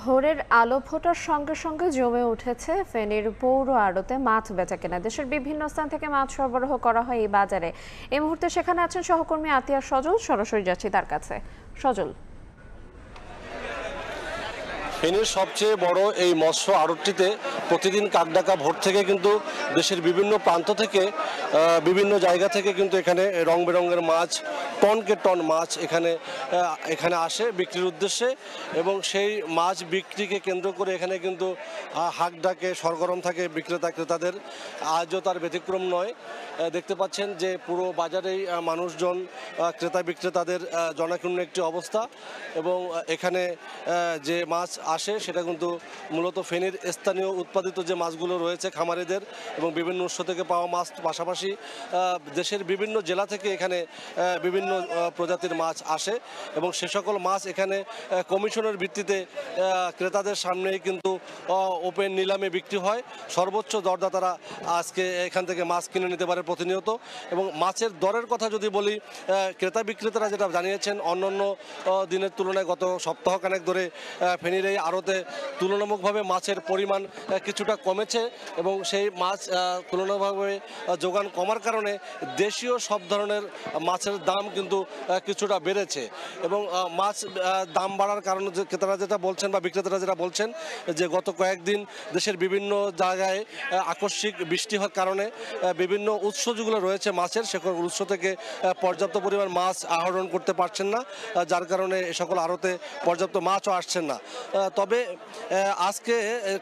ভোরের আলো ফোটার সঙ্গে সঙ্গে জমে উঠেছে ফেনীর পৌর আড়তে মাছ বেচাকেনা। দেশের বিভিন্ন স্থান থেকে মাছ সরবরাহ করা হয় এই বাজারে। এই মুহূর্তে সেখানে আছেন সহকর্মী আতিয়া সজল। সরাসরি যাচ্ছি তার কাছে। সজল, ফেনীর সবচেয়ে বড় এই মৎস্য আড়তটিতে প্রতিদিন কাকডাকা ভোর থেকে কিন্তু দেশের বিভিন্ন প্রান্ত থেকে বিভিন্ন জায়গা থেকে কিন্তু এখানে রং বেরঙের মাছ, টনকে টন মাছ এখানে আসে বিক্রির উদ্দেশ্যে, এবং সেই মাছ বিক্রিকে কেন্দ্র করে এখানে কিন্তু হাঁক ডাকে সরগরম থাকে বিক্রেতা ক্রেতাদের। আজও তার ব্যতিক্রম নয়। দেখতে পাচ্ছেন যে পুরো বাজারেই মানুষজন, ক্রেতা বিক্রেতাদের জনাকীর্ণ একটি অবস্থা, এবং এখানে যে মাছ আসে সেটা কিন্তু মূলত ফেনীর স্থানীয় উৎপাদিত যে মাছগুলো রয়েছে খামারিদের এবং বিভিন্ন উৎস থেকে পাওয়া মাছ, পাশাপাশি দেশের বিভিন্ন জেলা থেকে এখানে বিভিন্ন প্রজাতির মাছ আসে, এবং সে সকল মাছ এখানে কমিশনের ভিত্তিতে ক্রেতাদের সামনেই কিন্তু ওপেন নিলামে বিক্রি হয়। সর্বোচ্চ দরদাতারা আজকে এখান থেকে মাছ কিনে নিতে পারে প্রতিনিয়ত। এবং মাছের দরের কথা যদি বলি, ক্রেতা বিক্রেতারা যেটা জানিয়েছেন, অন্যান্য দিনের তুলনায় গত সপ্তাহখানেক ধরে ফেনীর এই আড়তে তুলনামূলকভাবে মাছের পরিমাণ কিছুটা কমেছে, এবং সেই মাছ তুলনামূলকভাবে যোগান কমার কারণে দেশীয় সব ধরনের মাছের দাম কিন্তু কিছুটা বেড়েছে। এবং মাছ দাম বাড়ার কারণে ক্রেতারা যেটা বলছেন বা বিক্রেতারা যেটা বলছেন যে গত কয়েকদিন দেশের বিভিন্ন জায়গায় আকস্মিক বৃষ্টি হওয়ার কারণে বিভিন্ন উৎস যেগুলো রয়েছে মাছের, সকল উৎস থেকে পর্যাপ্ত পরিমাণ মাছ আহরণ করতে পারছেন না, যার কারণে এ সকল আড়তে পর্যাপ্ত মাছও আসছেন না। তবে আজকে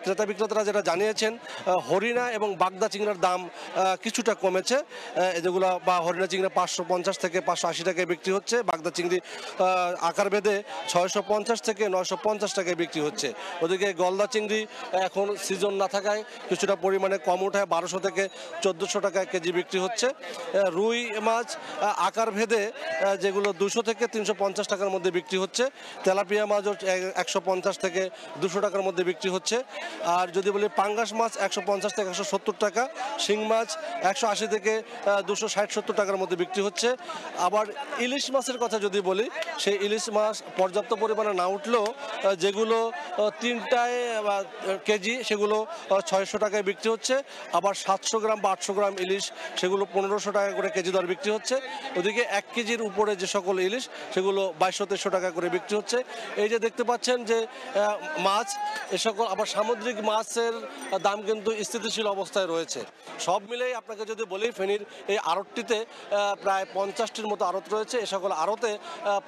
ক্রেতা বিক্রেতারা যেটা জানিয়েছেন, হরিণা এবং বাগদা চিংড়ার দাম কিছুটা কমেছে, যেগুলো বা হরিণা চিংড়া 550 থেকে 580 টাকায় বিক্রি হচ্ছে, বাগদা চিংড়ি আকার ভেদে 650 থেকে 950 টাকায় বিক্রি হচ্ছে। ওদিকে গলদা চিংড়ি এখন সিজন না থাকায় কিছুটা পরিমাণে কম ওঠায় 1200 থেকে 1400 টাকায় কেজি বিক্রি হচ্ছে। রুই মাছ আকার ভেদে যেগুলো 200 থেকে 350 টাকার মধ্যে বিক্রি হচ্ছে। তেলাপিয়া মাছও 150 থেকে 200 টাকার মধ্যে বিক্রি হচ্ছে। আর যদি বলি পাঙ্গাস মাছ 150 থেকে 170 টাকা, শিং মাছ 180 থেকে 260-70 টাকার মধ্যে বিক্রি হচ্ছে। আবার ইলিশ মাছের কথা যদি বলি, সেই ইলিশ মাছ পর্যাপ্ত পরিমাণে না উঠলেও যেগুলো 3টায় কেজি সেগুলো 600 টাকায় বিক্রি হচ্ছে। আবার 700 গ্রাম বা 800 গ্রাম ইলিশ সেগুলো 1500 টাকা করে কেজি দর বিক্রি হচ্ছে। ওদিকে 1 কেজির উপরে যে সকল ইলিশ সেগুলো 2200-2300 টাকা করে বিক্রি হচ্ছে। এই যে দেখতে পাচ্ছেন যে মাছ, এ সকল আবার সামুদ্রিক মাছের দাম কিন্তু স্থিতিশীল অবস্থায় রয়েছে। সব মিলেই আপনাকে যদি বলি, ফেনীর এই আড়তটিতে প্রায় 50টির মতো আড়ত রয়েছে। এ সকল আড়তে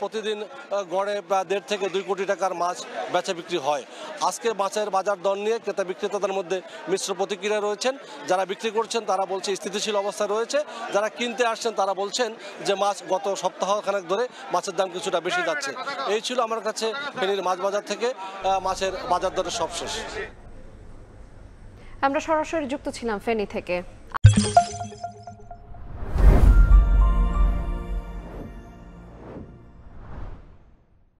প্রতিদিন গড়ে প্রায় 1.5 থেকে 2 কোটি টাকার মাছ বেচা বিক্রি হয়। আজকে মাছের বাজার দর নিয়ে ক্রেতা বিক্রেতাদের মধ্যে মিশ্র প্রতিক্রিয়া রয়েছেন। যারা বিক্রি করছেন তারা বলছে স্থিতিশীল অবস্থায় রয়েছে, যারা কিনতে আসছেন তারা বলছেন যে মাছ গত সপ্তাহখানেক ধরে মাছের দাম কিছুটা বেশি যাচ্ছে। এই ছিল আমার কাছে ফেনীর মাছ বাজার থেকে মাছের বাজার দরের সবশেষ। আমরা সরাসরি যুক্ত ছিলাম ফেনী থেকে।